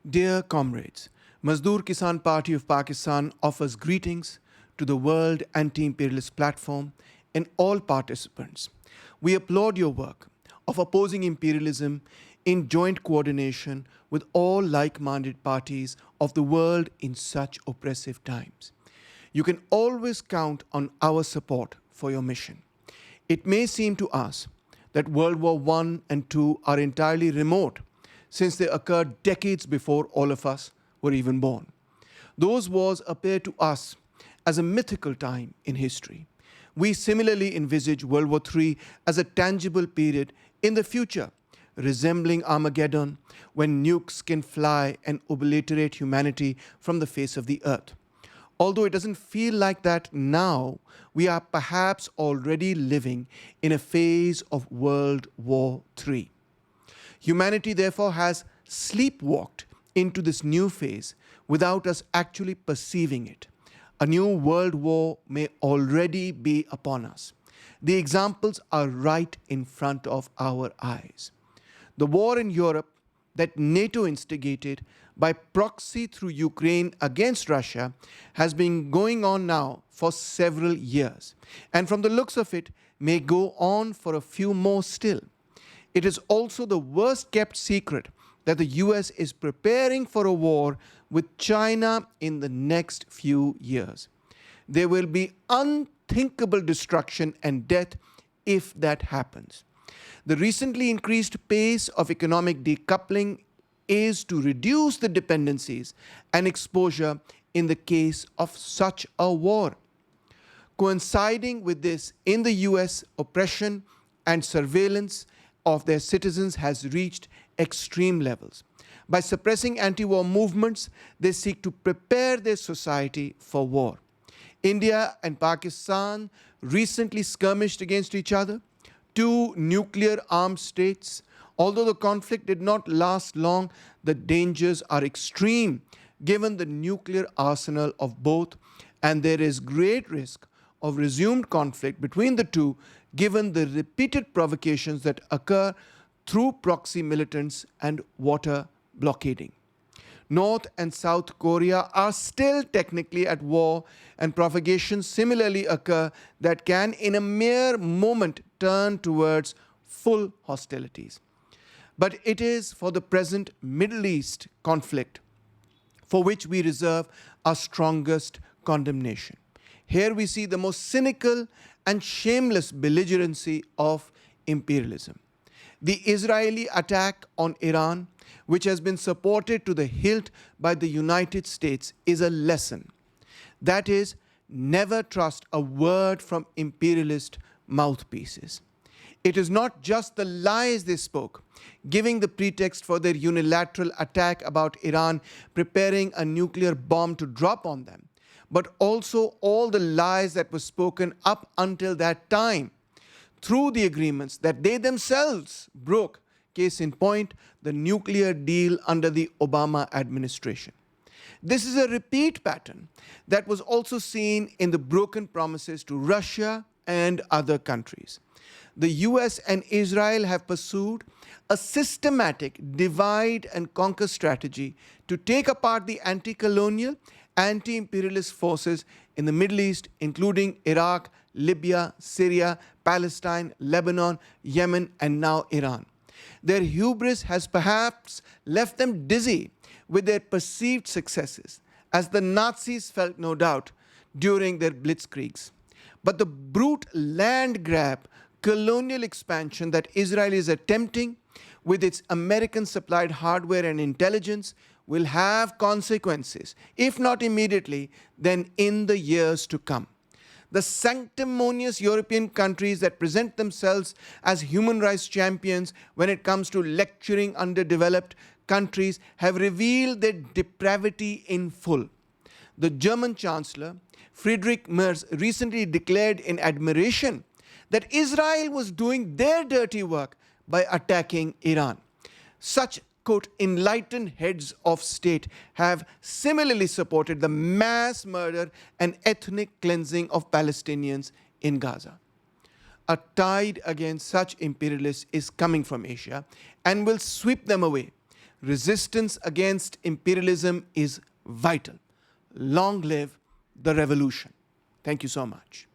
Dear comrades, Mazdoor Kissan Party of Pakistan offers greetings to the World Anti-imperialist platform and all participants. We applaud your work of opposing imperialism in joint coordination with all like-minded parties of the world in such oppressive times. You can always count on our support for your mission. It may seem to us that World War I and II are entirely remote, since they occurred decades before all of us were even born. Those wars appear to us as a mythical time in history. We similarly envisage World War III as a tangible period in the future, resembling Armageddon, when nukes can fly and obliterate humanity from the face of the earth. Although it doesn't feel like that now, we are perhaps already living in a phase of World War III. Humanity therefore has sleepwalked into this new phase without us actually perceiving it. A new world war may already be upon us. The examples are right in front of our eyes. The war in Europe that NATO instigated by proxy through Ukraine against Russia has been going on now for several years, and from the looks of it may go on for a few more still. It is also the worst kept secret that the US is preparing for a war with China in the next few years. There will be unthinkable destruction and death if that happens. The recently increased pace of economic decoupling is to reduce the dependencies and exposure in the case of such a war. Coinciding with this, in the US, oppression and surveillance of their citizens has reached extreme levels. By suppressing anti-war movements, they seek to prepare their society for war. India and Pakistan recently skirmished against each other, two nuclear-armed states. Although the conflict did not last long, the dangers are extreme given the nuclear arsenal of both, and there is great risk of resumed conflict between the two given the repeated provocations that occur through proxy militants and water blockading. North and South Korea are still technically at war, and provocations similarly occur that can in a mere moment turn towards full hostilities. But it is for the present Middle East conflict for which we reserve our strongest condemnation. Here we see the most cynical and shameless belligerency of imperialism. The Israeli attack on Iran, which has been supported to the hilt by the United States, is a lesson. That is, never trust a word from imperialist mouthpieces. It is not just the lies they spoke, giving the pretext for their unilateral attack about Iran preparing a nuclear bomb to drop on them, but also all the lies that were spoken up until that time through the agreements that they themselves broke. Case in point, the nuclear deal under the Obama administration. This is a repeat pattern that was also seen in the broken promises to Russia and other countries. The US and Israel have pursued a systematic divide and conquer strategy to take apart the anti-colonial, anti-imperialist forces in the Middle East, including Iraq, Libya, Syria, Palestine, Lebanon, Yemen, and now Iran. Their hubris has perhaps left them dizzy with their perceived successes, as the Nazis felt no doubt during their blitzkriegs. But the brute land grab, colonial expansion that Israel is attempting with its American-supplied hardware and intelligence will have consequences, if not immediately, then in the years to come. The sanctimonious European countries that present themselves as human rights champions when it comes to lecturing underdeveloped countries have revealed their depravity in full. The German Chancellor, Friedrich Merz, recently declared in admiration that Israel was doing their dirty work by attacking Iran. Such, quote, enlightened heads of state have similarly supported the mass murder and ethnic cleansing of Palestinians in Gaza. A tide against such imperialists is coming from Asia and will sweep them away. Resistance against imperialism is vital. Long live the revolution. Thank you so much.